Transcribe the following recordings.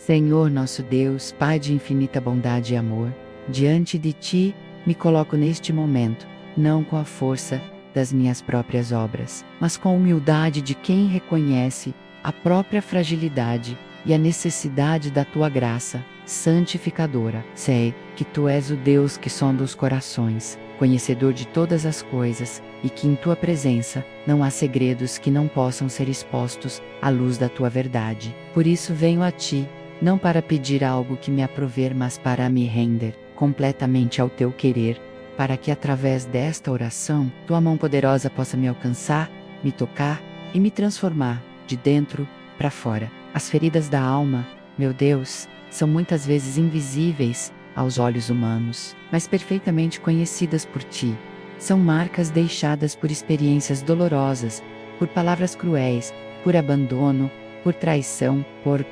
Senhor nosso Deus, Pai de infinita bondade e amor, diante de Ti, me coloco neste momento, não com a força das minhas próprias obras, mas com a humildade de quem reconhece a própria fragilidade e a necessidade da Tua graça santificadora. Sei que Tu és o Deus que sonda os corações, conhecedor de todas as coisas, e que em Tua presença não há segredos que não possam ser expostos à luz da Tua verdade. Por isso venho a Ti, não para pedir algo que me aprover, mas para me render completamente ao Teu querer, para que através desta oração, Tua mão poderosa possa me alcançar, me tocar e me transformar, de dentro para fora. As feridas da alma, meu Deus, são muitas vezes invisíveis aos olhos humanos, mas perfeitamente conhecidas por Ti. São marcas deixadas por experiências dolorosas, por palavras cruéis, por abandono, por traição, por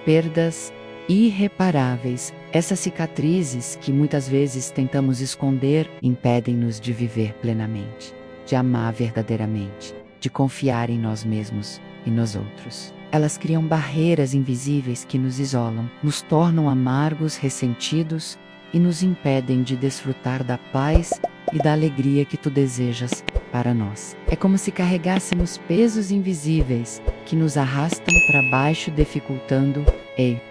perdas irreparáveis. Essas cicatrizes que muitas vezes tentamos esconder impedem-nos de viver plenamente, de amar verdadeiramente, de confiar em nós mesmos e nos outros. Elas criam barreiras invisíveis que nos isolam, nos tornam amargos, ressentidos e nos impedem de desfrutar da paz e da alegria que Tu desejas para nós. É como se carregássemos pesos invisíveis que nos arrastam para baixo, dificultando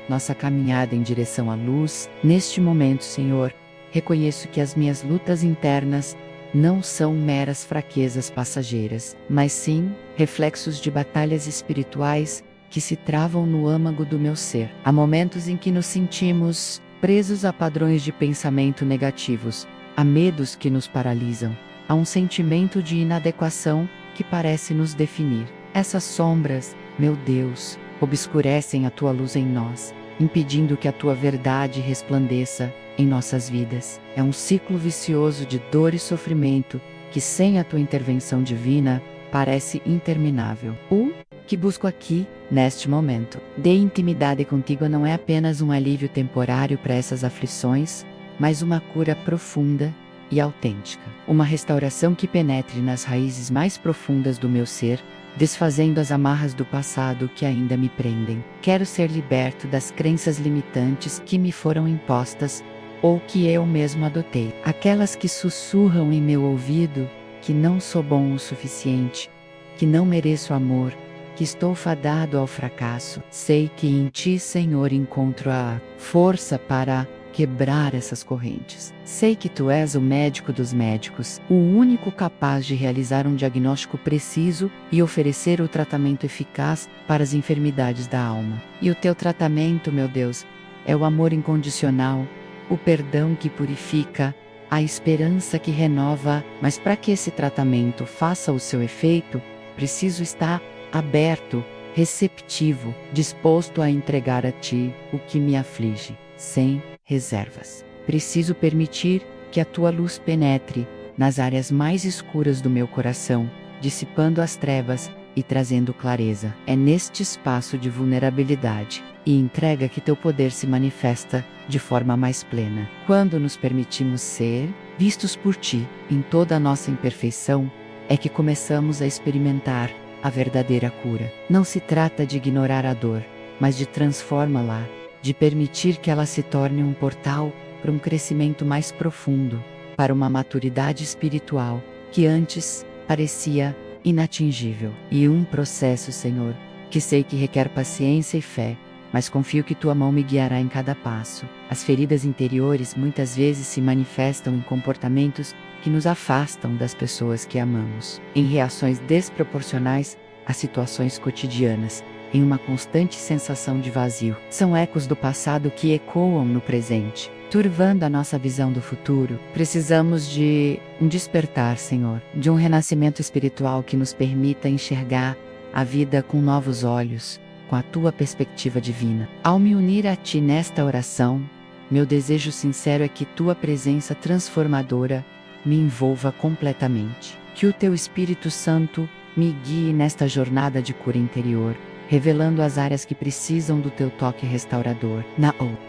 nossa caminhada em direção à luz. Neste momento, Senhor, reconheço que as minhas lutas internas não são meras fraquezas passageiras, mas sim reflexos de batalhas espirituais que se travam no âmago do meu ser. Há momentos em que nos sentimos presos a padrões de pensamento negativos, a medos que nos paralisam, a um sentimento de inadequação que parece nos definir. Essas sombras, meu Deus, obscurecem a Tua luz em nós, impedindo que a Tua verdade resplandeça em nossas vidas. É um ciclo vicioso de dor e sofrimento que, sem a Tua intervenção divina, parece interminável. O que busco aqui, neste momento, de intimidade contigo, não é apenas um alívio temporário para essas aflições, mas uma cura profunda e autêntica. Uma restauração que penetre nas raízes mais profundas do meu ser, desfazendo as amarras do passado que ainda me prendem. Quero ser liberto das crenças limitantes que me foram impostas ou que eu mesmo adotei. Aquelas que sussurram em meu ouvido que não sou bom o suficiente, que não mereço amor, que estou fadado ao fracasso. Sei que em Ti, Senhor, encontro a força para quebrar essas correntes. Sei que Tu és o médico dos médicos, o único capaz de realizar um diagnóstico preciso e oferecer o tratamento eficaz para as enfermidades da alma. E o Teu tratamento, meu Deus, é o amor incondicional, o perdão que purifica, a esperança que renova. Mas para que esse tratamento faça o seu efeito, preciso estar aberto, receptivo, disposto a entregar a Ti o que me aflige, sem reservas. Preciso permitir que a Tua luz penetre nas áreas mais escuras do meu coração, dissipando as trevas e trazendo clareza. É neste espaço de vulnerabilidade e entrega que Teu poder se manifesta de forma mais plena. Quando nos permitimos ser vistos por Ti em toda a nossa imperfeição, é que começamos a experimentar a verdadeira cura. Não se trata de ignorar a dor, mas de transformá-la, de permitir que ela se torne um portal para um crescimento mais profundo, para uma maturidade espiritual que antes parecia inatingível. E um processo, Senhor, que sei que requer paciência e fé, mas confio que Tua mão me guiará em cada passo. As feridas interiores muitas vezes se manifestam em comportamentos que nos afastam das pessoas que amamos, em reações desproporcionais às situações cotidianas, em uma constante sensação de vazio. São ecos do passado que ecoam no presente, turvando a nossa visão do futuro. Precisamos de um despertar, Senhor, de um renascimento espiritual que nos permita enxergar a vida com novos olhos, com a Tua perspectiva divina. Ao me unir a Ti nesta oração, meu desejo sincero é que Tua presença transformadora me envolva completamente. Que o Teu Espírito Santo me guie nesta jornada de cura interior, revelando as áreas que precisam do Teu toque restaurador.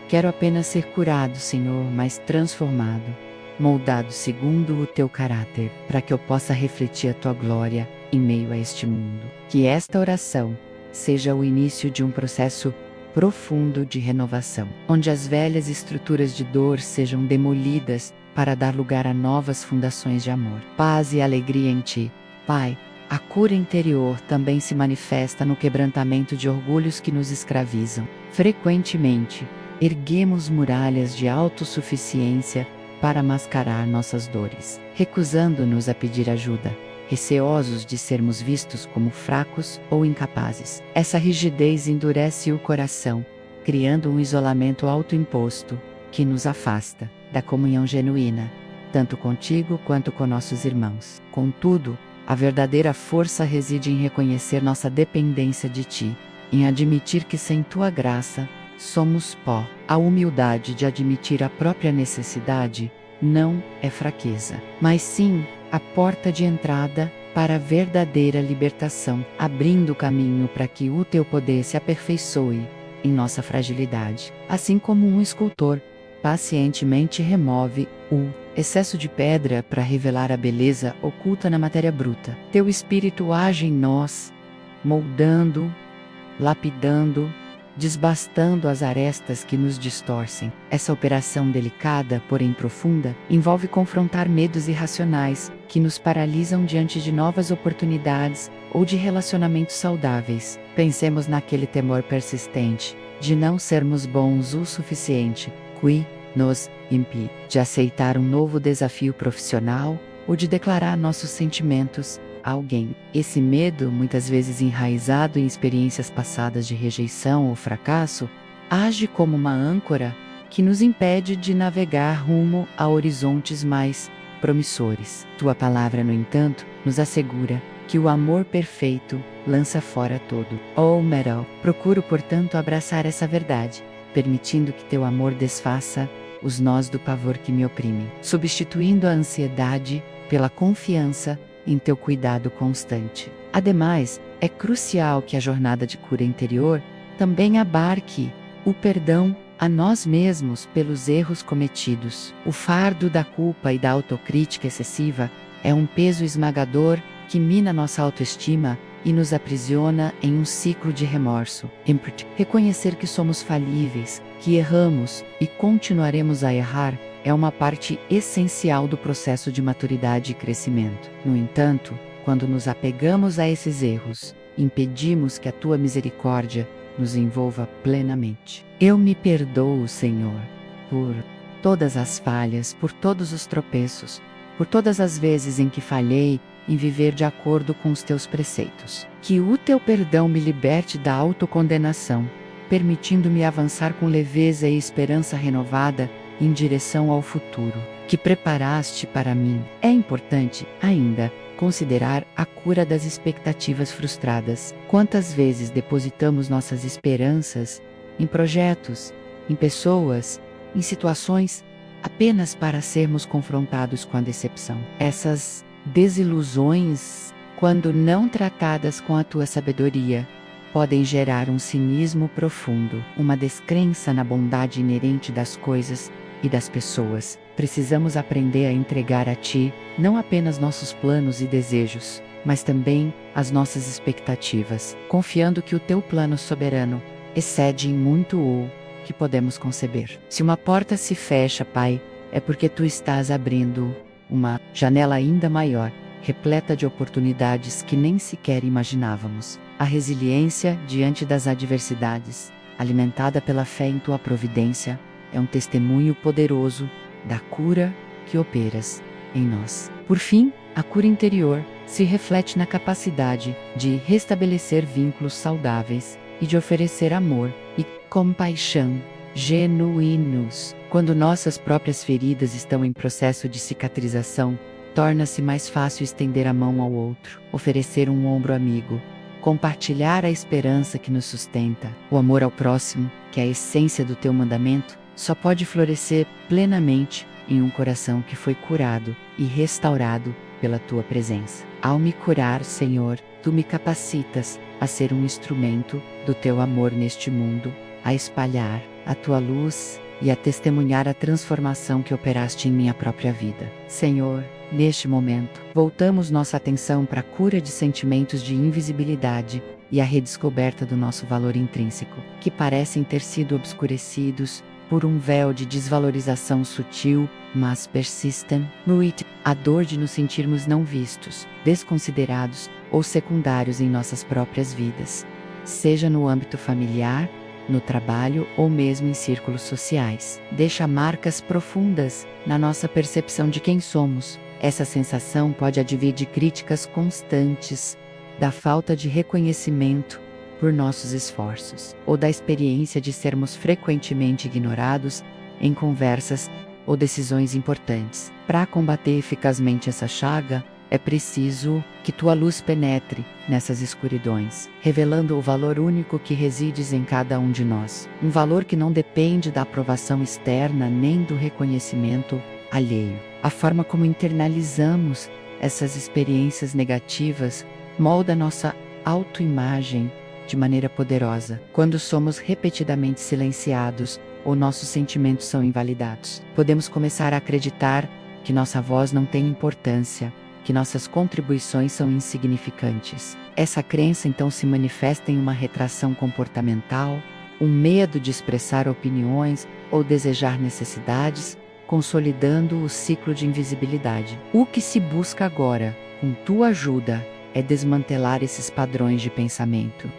Quero apenas ser curado, Senhor, mas transformado, moldado segundo o Teu caráter, para que eu possa refletir a Tua glória em meio a este mundo. Que esta oração seja o início de um processo profundo de renovação, onde as velhas estruturas de dor sejam demolidas para dar lugar a novas fundações de amor, paz e alegria em ti, Pai. A cura interior também se manifesta no quebrantamento de orgulhos que nos escravizam. Frequentemente, erguemos muralhas de autossuficiência para mascarar nossas dores, recusando-nos a pedir ajuda, receosos de sermos vistos como fracos ou incapazes. Essa rigidez endurece o coração, criando um isolamento autoimposto, que nos afasta da comunhão genuína, tanto contigo quanto com nossos irmãos. Contudo, a verdadeira força reside em reconhecer nossa dependência de ti, em admitir que sem tua graça, somos pó. A humildade de admitir a própria necessidade não é fraqueza, mas sim a porta de entrada para a verdadeira libertação, abrindo caminho para que o teu poder se aperfeiçoe em nossa fragilidade. Assim como um escultor pacientemente remove o excesso de pedra para revelar a beleza oculta na matéria bruta. Teu Espírito age em nós, moldando, lapidando, desbastando as arestas que nos distorcem. Essa operação delicada, porém profunda, envolve confrontar medos irracionais, que nos paralisam diante de novas oportunidades ou de relacionamentos saudáveis. Pensemos naquele temor persistente, de não sermos bons o suficiente, que nos impede de aceitar um novo desafio profissional ou de declarar nossos sentimentos a alguém. Esse medo, muitas vezes enraizado em experiências passadas de rejeição ou fracasso, age como uma âncora que nos impede de navegar rumo a horizontes mais promissores. Tua palavra, no entanto, nos assegura que o amor perfeito lança fora todo. Oh, Meryl, procuro, portanto, abraçar essa verdade, permitindo que teu amor desfaça os nós do pavor que me oprimem, substituindo a ansiedade pela confiança em teu cuidado constante. Ademais, é crucial que a jornada de cura interior também abarque o perdão a nós mesmos pelos erros cometidos. O fardo da culpa e da autocrítica excessiva é um peso esmagador que mina nossa autoestima e nos aprisiona em um ciclo de remorso. Reconhecer que somos falíveis, que erramos e continuaremos a errar, é uma parte essencial do processo de maturidade e crescimento. No entanto, quando nos apegamos a esses erros, impedimos que a tua misericórdia nos envolva plenamente. Eu me perdoo, Senhor, por todas as falhas, por todos os tropeços, por todas as vezes em que falhei em viver de acordo com os teus preceitos. Que o teu perdão me liberte da autocondenação, permitindo-me avançar com leveza e esperança renovada em direção ao futuro que preparaste para mim. É importante, ainda, considerar a cura das expectativas frustradas. Quantas vezes depositamos nossas esperanças em projetos, em pessoas, em situações, apenas para sermos confrontados com a decepção? Essas desilusões, quando não tratadas com a tua sabedoria, podem gerar um cinismo profundo, uma descrença na bondade inerente das coisas e das pessoas. Precisamos aprender a entregar a ti, não apenas nossos planos e desejos, mas também as nossas expectativas, confiando que o teu plano soberano excede em muito o que podemos conceber. Se uma porta se fecha, Pai, é porque tu estás abrindo uma janela ainda maior, repleta de oportunidades que nem sequer imaginávamos. A resiliência diante das adversidades, alimentada pela fé em tua providência, é um testemunho poderoso da cura que operas em nós. Por fim, a cura interior se reflete na capacidade de restabelecer vínculos saudáveis e de oferecer amor e compaixão genuínos. Quando nossas próprias feridas estão em processo de cicatrização, torna-se mais fácil estender a mão ao outro, oferecer um ombro amigo, compartilhar a esperança que nos sustenta. O amor ao próximo, que é a essência do teu mandamento, só pode florescer plenamente em um coração que foi curado e restaurado pela tua presença. Ao me curar, Senhor, tu me capacitas a ser um instrumento do teu amor neste mundo, a espalhar a tua luz e a testemunhar a transformação que operaste em minha própria vida. Senhor, Neste momento, voltamos nossa atenção para a cura de sentimentos de invisibilidade e a redescoberta do nosso valor intrínseco, que parecem ter sido obscurecidos por um véu de desvalorização sutil, mas persistent. A dor de nos sentirmos não vistos, desconsiderados ou secundários em nossas próprias vidas, seja no âmbito familiar, no trabalho ou mesmo em círculos sociais. Deixa marcas profundas na nossa percepção de quem somos. Essa sensação pode advir de críticas constantes, da falta de reconhecimento por nossos esforços, ou da experiência de sermos frequentemente ignorados em conversas ou decisões importantes. Para combater eficazmente essa chaga, é preciso que tua luz penetre nessas escuridões, revelando o valor único que resides em cada um de nós. Um valor que não depende da aprovação externa nem do reconhecimento alheio. A forma como internalizamos essas experiências negativas molda nossa autoimagem de maneira poderosa. Quando somos repetidamente silenciados ou nossos sentimentos são invalidados, podemos começar a acreditar que nossa voz não tem importância, que nossas contribuições são insignificantes. Essa crença então se manifesta em uma retração comportamental, um medo de expressar opiniões ou desejar necessidades, consolidando o ciclo de invisibilidade. O que se busca agora, com tua ajuda, é desmantelar esses padrões de pensamento,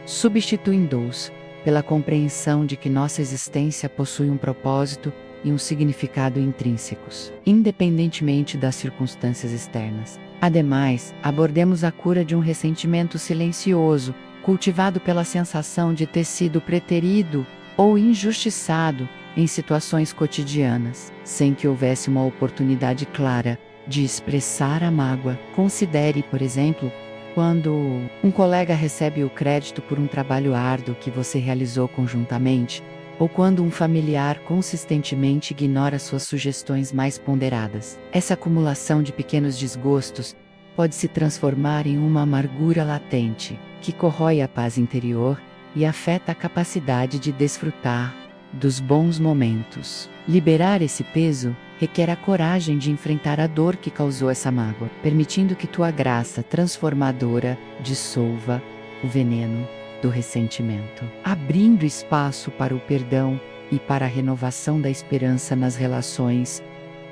substituindo-os pela compreensão de que nossa existência possui um propósito e um significado intrínsecos, independentemente das circunstâncias externas. Ademais, abordemos a cura de um ressentimento silencioso, cultivado pela sensação de ter sido preterido ou injustiçado em situações cotidianas, sem que houvesse uma oportunidade clara de expressar a mágoa. Considere, por exemplo, quando um colega recebe o crédito por um trabalho árduo que você realizou conjuntamente, ou quando um familiar consistentemente ignora suas sugestões mais ponderadas. Essa acumulação de pequenos desgostos pode se transformar em uma amargura latente, que corrói a paz interior e afeta a capacidade de desfrutar dos bons momentos. Liberar esse peso requer a coragem de enfrentar a dor que causou essa mágoa, permitindo que tua graça transformadora dissolva o veneno do ressentimento, abrindo espaço para o perdão e para a renovação da esperança nas relações.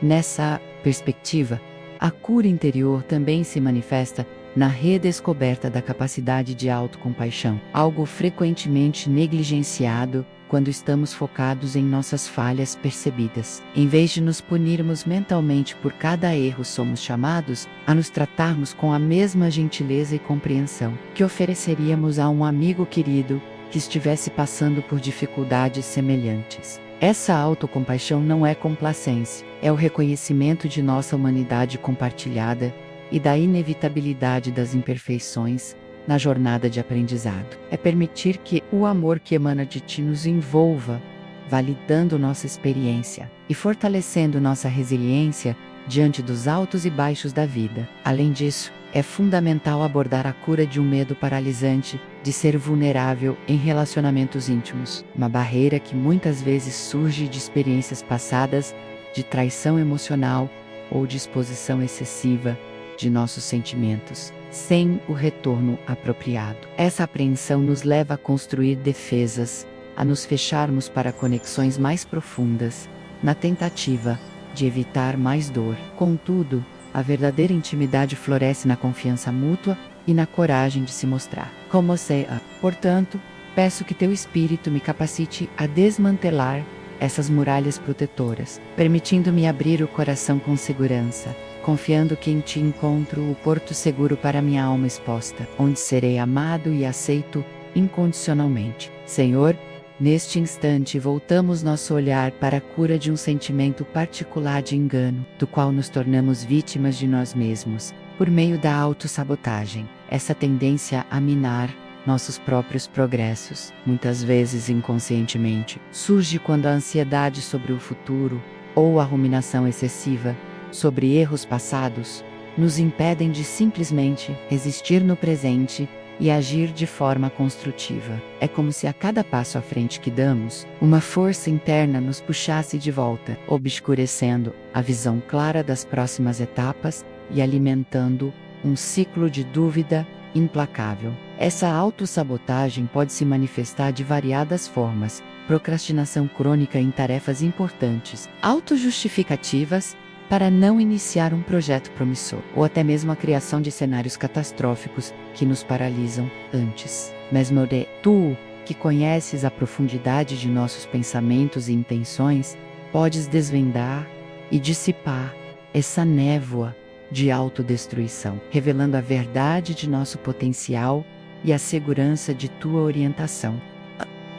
Nessa perspectiva, a cura interior também se manifesta na redescoberta da capacidade de autocompaixão, algo frequentemente negligenciado quando estamos focados em nossas falhas percebidas. Em vez de nos punirmos mentalmente por cada erro, somos chamados a nos tratarmos com a mesma gentileza e compreensão que ofereceríamos a um amigo querido que estivesse passando por dificuldades semelhantes. Essa autocompaixão não é complacência, é o reconhecimento de nossa humanidade compartilhada e da inevitabilidade das imperfeições na jornada de aprendizado. É permitir que o amor que emana de ti nos envolva, validando nossa experiência e fortalecendo nossa resiliência diante dos altos e baixos da vida. Além disso, é fundamental abordar a cura de um medo paralisante de ser vulnerável em relacionamentos íntimos, uma barreira que muitas vezes surge de experiências passadas, de traição emocional ou de exposição excessiva de nossos sentimentos, sem o retorno apropriado. Essa apreensão nos leva a construir defesas, a nos fecharmos para conexões mais profundas, na tentativa de evitar mais dor. Contudo, a verdadeira intimidade floresce na confiança mútua e na coragem de se mostrar como seja. Portanto, peço que teu Espírito me capacite a desmantelar essas muralhas protetoras, permitindo-me abrir o coração com segurança, confiando que em ti encontro o porto seguro para minha alma exposta, onde serei amado e aceito incondicionalmente. Senhor, neste instante voltamos nosso olhar para a cura de um sentimento particular de engano, do qual nos tornamos vítimas de nós mesmos, por meio da autossabotagem. Essa tendência a minar nossos próprios progressos, muitas vezes inconscientemente, surge quando a ansiedade sobre o futuro, ou a ruminação excessiva sobre erros passados, nos impedem de simplesmente existir no presente e agir de forma construtiva. É como se a cada passo à frente que damos, uma força interna nos puxasse de volta, obscurecendo a visão clara das próximas etapas e alimentando um ciclo de dúvida implacável. Essa autossabotagem pode se manifestar de variadas formas: procrastinação crônica em tarefas importantes, autojustificativas para não iniciar um projeto promissor, ou até mesmo a criação de cenários catastróficos que nos paralisam antes. Mesmo tu, que conheces a profundidade de nossos pensamentos e intenções, podes desvendar e dissipar essa névoa de autodestruição, revelando a verdade de nosso potencial e a segurança de tua orientação.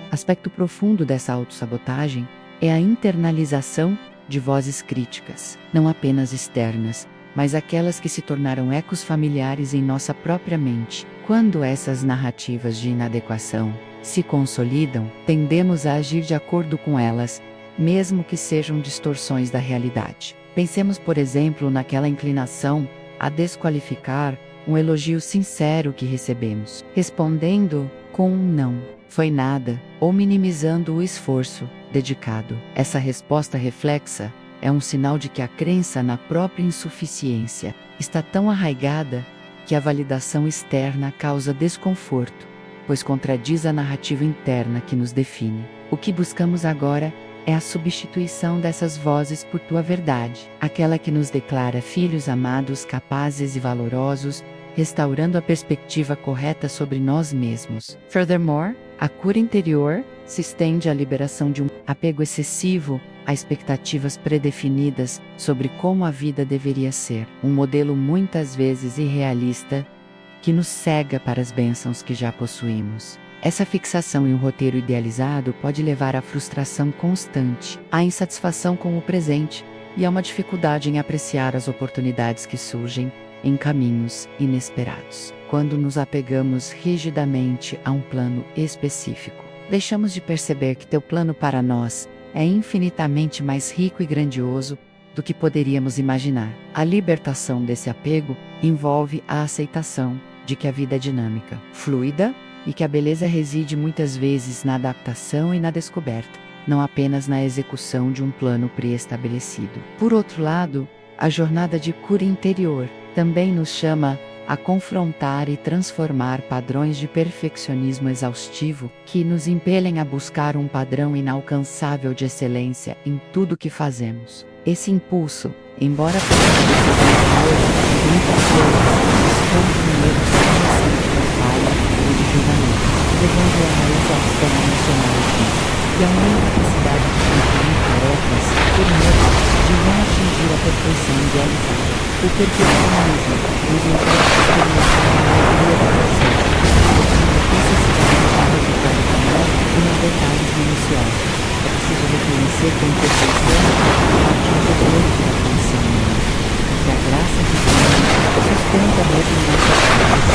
Aspecto profundo dessa autossabotagem é a internalização de vozes críticas, não apenas externas, mas aquelas que se tornaram ecos familiares em nossa própria mente. Quando essas narrativas de inadequação se consolidam, tendemos a agir de acordo com elas, mesmo que sejam distorções da realidade. Pensemos, por exemplo, naquela inclinação a desqualificar um elogio sincero que recebemos, respondendo com um não, foi nada, ou minimizando o esforço dedicado. Essa resposta reflexa é um sinal de que a crença na própria insuficiência está tão arraigada que a validação externa causa desconforto, pois contradiz a narrativa interna que nos define. O que buscamos agora é a substituição dessas vozes por tua verdade, aquela que nos declara filhos amados, capazes e valorosos, restaurando a perspectiva correta sobre nós mesmos. Furthermore, a cura interior se estende à liberação de um apego excessivo a expectativas predefinidas sobre como a vida deveria ser, um modelo muitas vezes irrealista que nos cega para as bênçãos que já possuímos. Essa fixação em um roteiro idealizado pode levar à frustração constante, à insatisfação com o presente e a uma dificuldade em apreciar as oportunidades que surgem em caminhos inesperados. Quando nos apegamos rigidamente a um plano específico, deixamos de perceber que teu plano para nós é infinitamente mais rico e grandioso do que poderíamos imaginar. A libertação desse apego envolve a aceitação de que a vida é dinâmica, fluida, e que a beleza reside muitas vezes na adaptação e na descoberta, não apenas na execução de um plano pré-estabelecido. Por outro lado, a jornada de cura interior também nos chama a confrontar e transformar padrões de perfeccionismo exaustivo que nos impelem a buscar um padrão inalcançável de excelência em tudo que fazemos. Esse impulso, embora possa ser muitas vezes esconde um medo subjacente de falha ou de julgamento, levando a uma exaustão emocional e a uma incapacidade de concluir tarefas por medo de não atingir a perfeição idealizada. O perfeccionismo nos impede de experimentar a alegria da processo, necessitamos de resultado final e nos detalhes minuciosos. É preciso reconhecer que a imperfeição parte do poder de atenção humana, que a graça de Deus sustenta mesmo nossas vidas,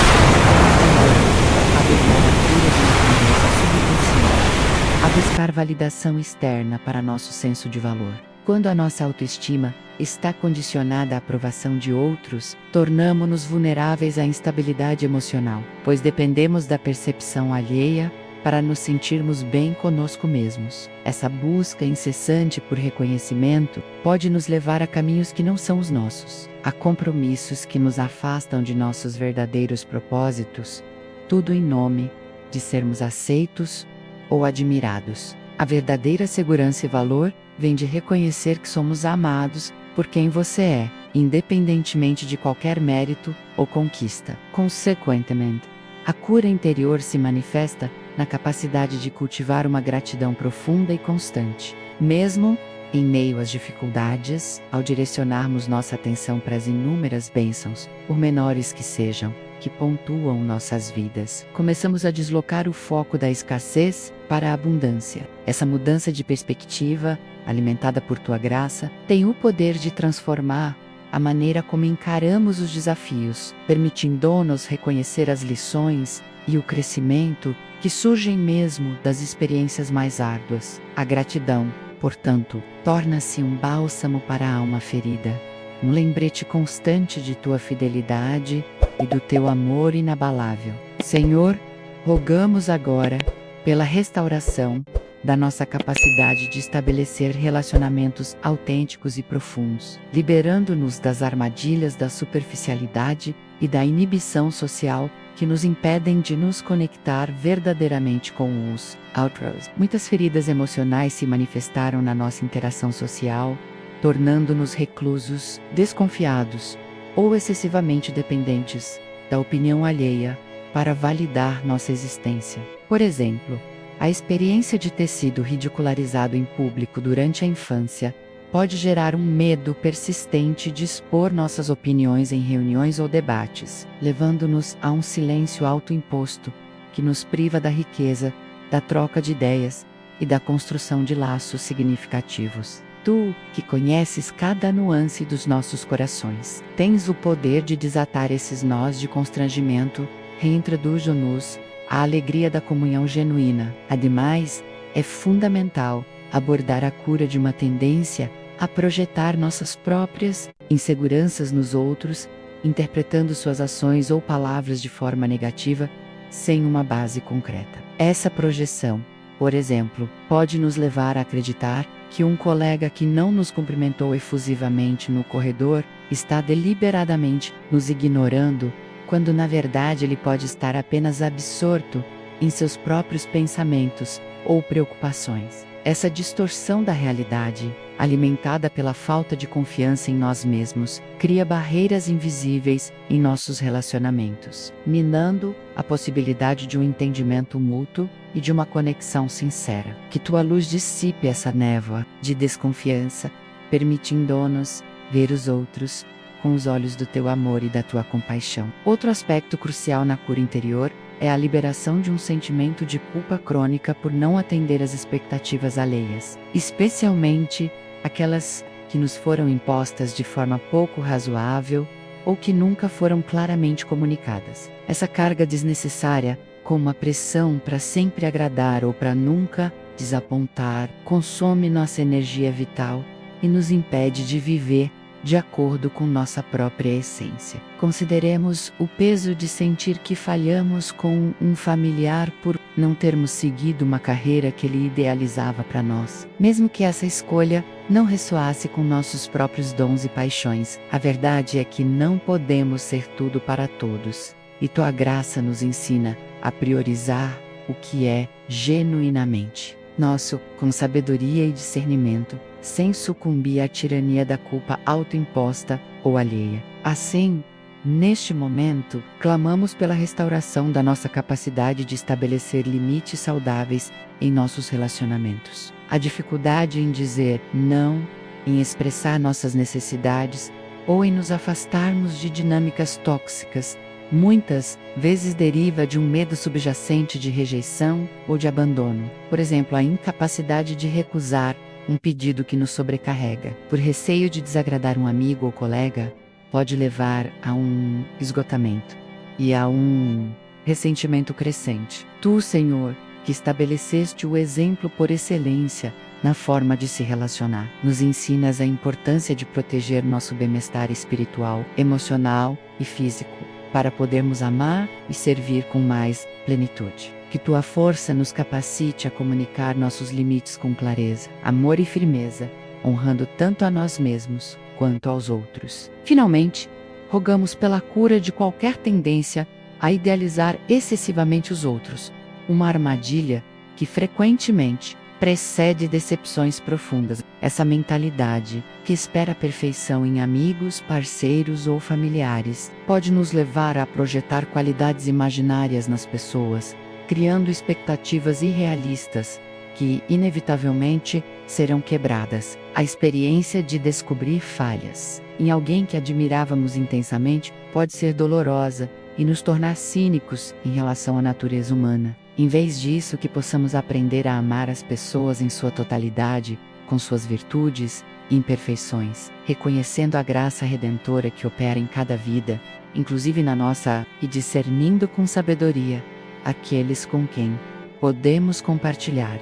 a declaratura de uma tendência subconsciente, a buscar validação externa para nosso senso de valor. Quando a nossa autoestima está condicionada à aprovação de outros, tornamo-nos vulneráveis à instabilidade emocional, pois dependemos da percepção alheia para nos sentirmos bem conosco mesmos. Essa busca incessante por reconhecimento pode nos levar a caminhos que não são os nossos, a compromissos que nos afastam de nossos verdadeiros propósitos, tudo em nome de sermos aceitos ou admirados. A verdadeira segurança e valor vem de reconhecer que somos amados por quem você é, independentemente de qualquer mérito ou conquista. Consequentemente, a cura interior se manifesta na capacidade de cultivar uma gratidão profunda e constante, mesmo em meio às dificuldades, ao direcionarmos nossa atenção para as inúmeras bênçãos, por menores que sejam, que pontuam nossas vidas. Começamos a deslocar o foco da escassez para a abundância. Essa mudança de perspectiva, alimentada por tua graça, tem o poder de transformar a maneira como encaramos os desafios, permitindo-nos reconhecer as lições e o crescimento que surgem mesmo das experiências mais árduas. A gratidão, portanto, torna-se um bálsamo para a alma ferida, um lembrete constante de tua fidelidade e do teu amor inabalável. Senhor, rogamos agora pela restauração da nossa capacidade de estabelecer relacionamentos autênticos e profundos, liberando-nos das armadilhas da superficialidade e da inibição social que nos impedem de nos conectar verdadeiramente com os outros. Muitas feridas emocionais se manifestaram na nossa interação social, tornando-nos reclusos, desconfiados ou excessivamente dependentes da opinião alheia para validar nossa existência. Por exemplo, a experiência de ter sido ridicularizado em público durante a infância pode gerar um medo persistente de expor nossas opiniões em reuniões ou debates, levando-nos a um silêncio autoimposto que nos priva da riqueza, da troca de ideias e da construção de laços significativos. Tu, que conheces cada nuance dos nossos corações, tens o poder de desatar esses nós de constrangimento, reintroduz-nos a alegria da comunhão genuína. Ademais, é fundamental abordar a cura de uma tendência a projetar nossas próprias inseguranças nos outros, interpretando suas ações ou palavras de forma negativa, sem uma base concreta. Essa projeção, por exemplo, pode nos levar a acreditar que um colega que não nos cumprimentou efusivamente no corredor está deliberadamente nos ignorando, quando na verdade ele pode estar apenas absorto em seus próprios pensamentos ou preocupações. Essa distorção da realidade, alimentada pela falta de confiança em nós mesmos, cria barreiras invisíveis em nossos relacionamentos, minando a possibilidade de um entendimento mútuo e de uma conexão sincera. Que tua luz dissipe essa névoa de desconfiança, permitindo-nos ver os outros com os olhos do teu amor e da tua compaixão. Outro aspecto crucial na cura interior é a liberação de um sentimento de culpa crônica por não atender às expectativas alheias, especialmente aquelas que nos foram impostas de forma pouco razoável ou que nunca foram claramente comunicadas. Essa carga desnecessária, como a pressão para sempre agradar ou para nunca desapontar, consome nossa energia vital e nos impede de viver de acordo com nossa própria essência. Consideremos o peso de sentir que falhamos com um familiar por não termos seguido uma carreira que ele idealizava para nós. Mesmo que essa escolha não ressoasse com nossos próprios dons e paixões, a verdade é que não podemos ser tudo para todos. E tua graça nos ensina a priorizar o que é genuinamente nosso, com sabedoria e discernimento, sem sucumbir à tirania da culpa autoimposta ou alheia. Assim, neste momento, clamamos pela restauração da nossa capacidade de estabelecer limites saudáveis em nossos relacionamentos. A dificuldade em dizer não, em expressar nossas necessidades ou em nos afastarmos de dinâmicas tóxicas, muitas vezes deriva de um medo subjacente de rejeição ou de abandono. Por exemplo, a incapacidade de recusar um pedido que nos sobrecarrega, por receio de desagradar um amigo ou colega, pode levar a um esgotamento e a um ressentimento crescente. Tu, Senhor, que estabeleceste o exemplo por excelência na forma de se relacionar, nos ensinas a importância de proteger nosso bem-estar espiritual, emocional e físico, para podermos amar e servir com mais plenitude. Que tua força nos capacite a comunicar nossos limites com clareza, amor e firmeza, honrando tanto a nós mesmos quanto aos outros. Finalmente, rogamos pela cura de qualquer tendência a idealizar excessivamente os outros, uma armadilha que frequentemente precede decepções profundas. Essa mentalidade, que espera a perfeição em amigos, parceiros ou familiares, pode nos levar a projetar qualidades imaginárias nas pessoas, criando expectativas irrealistas que, inevitavelmente, serão quebradas. A experiência de descobrir falhas em alguém que admirávamos intensamente pode ser dolorosa e nos tornar cínicos em relação à natureza humana. Em vez disso, que possamos aprender a amar as pessoas em sua totalidade, com suas virtudes e imperfeições, reconhecendo a graça redentora que opera em cada vida, inclusive na nossa, e discernindo com sabedoria aqueles com quem podemos compartilhar.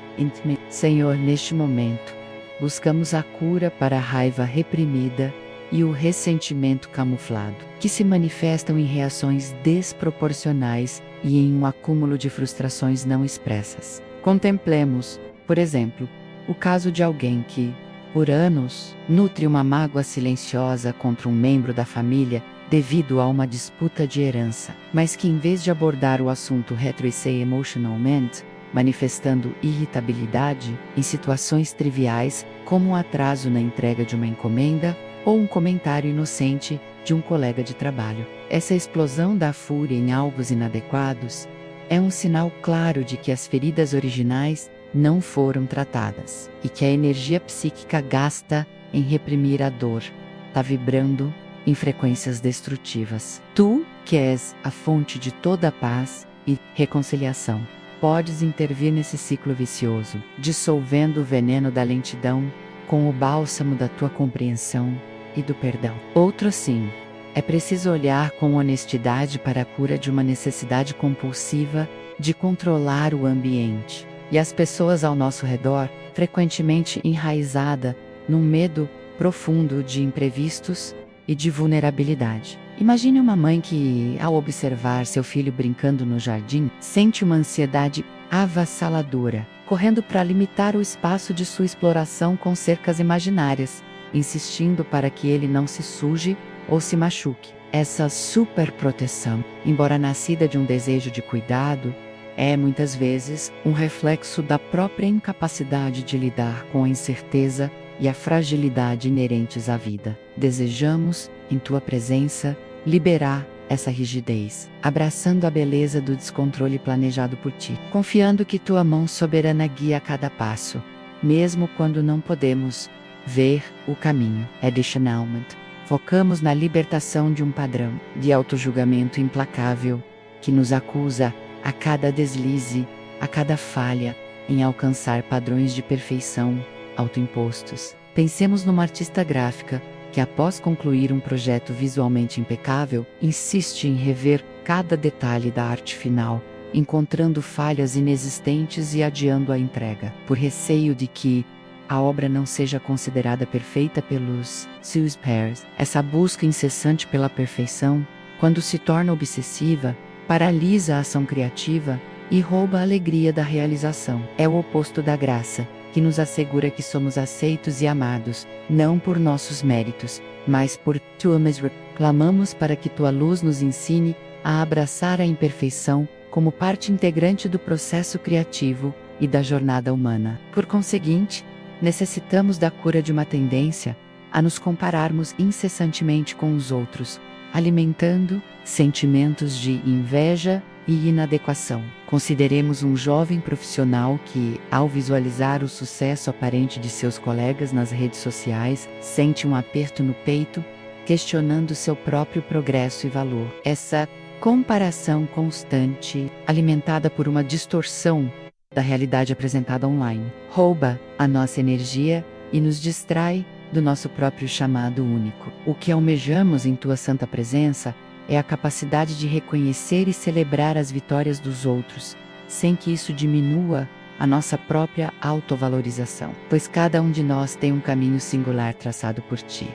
Senhor, neste momento, buscamos a cura para a raiva reprimida e o ressentimento camuflado, que se manifestam em reações desproporcionais e em um acúmulo de frustrações não expressas. Contemplemos, por exemplo, o caso de alguém que, por anos, nutre uma mágoa silenciosa contra um membro da família devido a uma disputa de herança, mas que em vez de abordar o assunto retro-say emotionalmente, manifestando irritabilidade em situações triviais como um atraso na entrega de uma encomenda ou um comentário inocente de um colega de trabalho. Essa explosão da fúria em alvos inadequados é um sinal claro de que as feridas originais não foram tratadas e que a energia psíquica gasta em reprimir a dor está vibrando em frequências destrutivas. Tu, que és a fonte de toda a paz e reconciliação, podes intervir nesse ciclo vicioso, dissolvendo o veneno da lentidão com o bálsamo da tua compreensão e do perdão. Outro sim, é preciso olhar com honestidade para a cura de uma necessidade compulsiva de controlar o ambiente e as pessoas ao nosso redor, frequentemente enraizada num medo profundo de imprevistos e de vulnerabilidade. Imagine uma mãe que, ao observar seu filho brincando no jardim, sente uma ansiedade avassaladora, correndo para limitar o espaço de sua exploração com cercas imaginárias, insistindo para que ele não se suje ou se machuque. Essa superproteção, embora nascida de um desejo de cuidado, é muitas vezes um reflexo da própria incapacidade de lidar com a incerteza e a fragilidade inerentes à vida. Desejamos, em tua presença, liberar essa rigidez, abraçando a beleza do descontrole planejado por ti, confiando que tua mão soberana guia a cada passo, mesmo quando não podemos ver o caminho. Additionalmente, focamos na libertação de um padrão de autojulgamento implacável que nos acusa a cada deslize, a cada falha, em alcançar padrões de perfeição autoimpostos. Pensemos numa artista gráfica que, após concluir um projeto visualmente impecável, insiste em rever cada detalhe da arte final, encontrando falhas inexistentes e adiando a entrega, por receio de que a obra não seja considerada perfeita pelos seus pares. Essa busca incessante pela perfeição, quando se torna obsessiva, paralisa a ação criativa e rouba a alegria da realização. É o oposto da graça, que nos assegura que somos aceitos e amados, não por nossos méritos, mas por tua misericórdia. Clamamos para que tua luz nos ensine a abraçar a imperfeição como parte integrante do processo criativo e da jornada humana. Por conseguinte, necessitamos da cura de uma tendência a nos compararmos incessantemente com os outros, alimentando sentimentos de inveja e inadequação. Consideremos um jovem profissional que, ao visualizar o sucesso aparente de seus colegas nas redes sociais, sente um aperto no peito, questionando seu próprio progresso e valor. Essa comparação constante, alimentada por uma distorção da realidade apresentada online, rouba a nossa energia e nos distrai do nosso próprio chamado único. O que almejamos em tua santa presença é a capacidade de reconhecer e celebrar as vitórias dos outros, sem que isso diminua a nossa própria autovalorização, pois cada um de nós tem um caminho singular traçado por ti.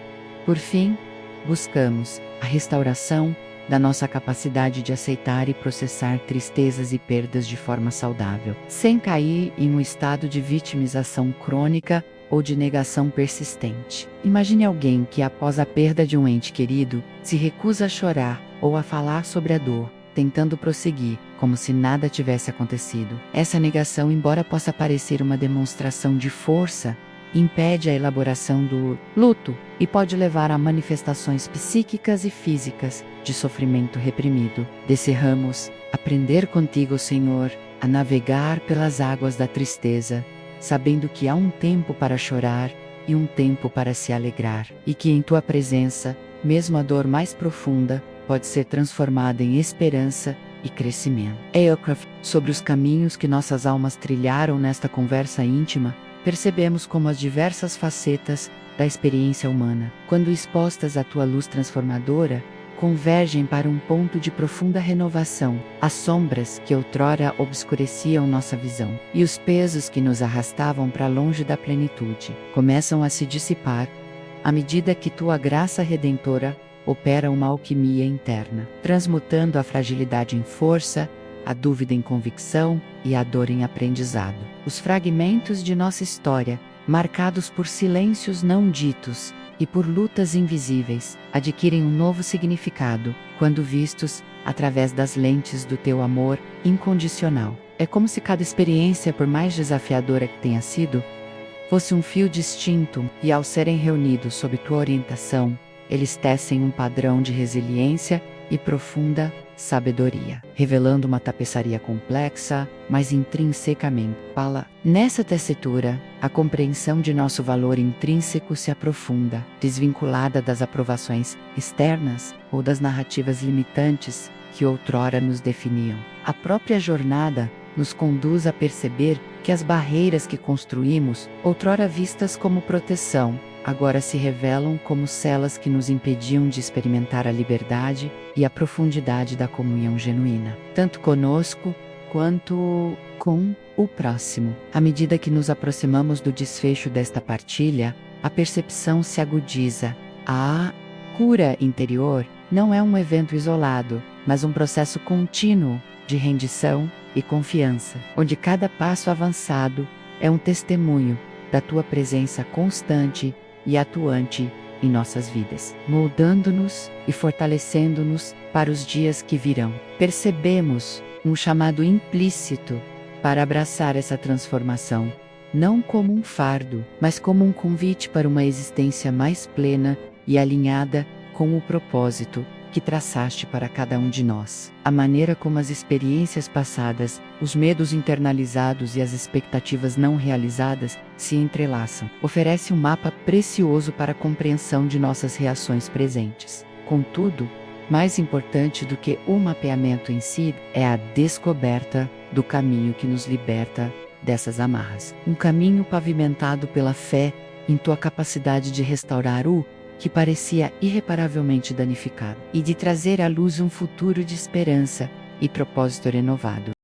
Por fim, buscamos a restauração da nossa capacidade de aceitar e processar tristezas e perdas de forma saudável, sem cair em um estado de vitimização crônica ou de negação persistente. Imagine alguém que, após a perda de um ente querido, se recusa a chorar ou a falar sobre a dor, tentando prosseguir, como se nada tivesse acontecido. Essa negação, embora possa parecer uma demonstração de força, impede a elaboração do luto e pode levar a manifestações psíquicas e físicas de sofrimento reprimido. Desejamos aprender contigo, Senhor, a navegar pelas águas da tristeza, sabendo que há um tempo para chorar e um tempo para se alegrar, e que em tua presença, mesmo a dor mais profunda, pode ser transformada em esperança e crescimento. Sobre os caminhos que nossas almas trilharam nesta conversa íntima, percebemos como as diversas facetas da experiência humana, quando expostas à tua luz transformadora, convergem para um ponto de profunda renovação. As sombras que outrora obscureciam nossa visão e os pesos que nos arrastavam para longe da plenitude começam a se dissipar, à medida que tua graça redentora opera uma alquimia interna, transmutando a fragilidade em força, a dúvida em convicção e a dor em aprendizado. Os fragmentos de nossa história, marcados por silêncios não ditos e por lutas invisíveis, adquirem um novo significado quando vistos através das lentes do teu amor incondicional. É como se cada experiência, por mais desafiadora que tenha sido, fosse um fio distinto, e ao serem reunidos sob tua orientação, eles tecem um padrão de resiliência e profunda sabedoria, revelando uma tapeçaria complexa, mas intrinsecamente fala. Nessa tessitura, a compreensão de nosso valor intrínseco se aprofunda, desvinculada das aprovações externas ou das narrativas limitantes que outrora nos definiam. A própria jornada nos conduz a perceber que as barreiras que construímos, outrora vistas como proteção, agora se revelam como celas que nos impediam de experimentar a liberdade e a profundidade da comunhão genuína, tanto conosco quanto com o próximo. À medida que nos aproximamos do desfecho desta partilha, a percepção se agudiza. A cura interior não é um evento isolado, mas um processo contínuo de rendição e confiança, onde cada passo avançado é um testemunho da tua presença constante e atuante em nossas vidas, moldando-nos e fortalecendo-nos para os dias que virão. Percebemos um chamado implícito para abraçar essa transformação, não como um fardo, mas como um convite para uma existência mais plena e alinhada com o propósito que traçaste para cada um de nós. A maneira como as experiências passadas, os medos internalizados e as expectativas não realizadas se entrelaçam, oferece um mapa precioso para a compreensão de nossas reações presentes. Contudo, mais importante do que o mapeamento em si é a descoberta do caminho que nos liberta dessas amarras. Um caminho pavimentado pela fé em tua capacidade de restaurar o que parecia irreparavelmente danificado, e de trazer à luz um futuro de esperança e propósito renovado.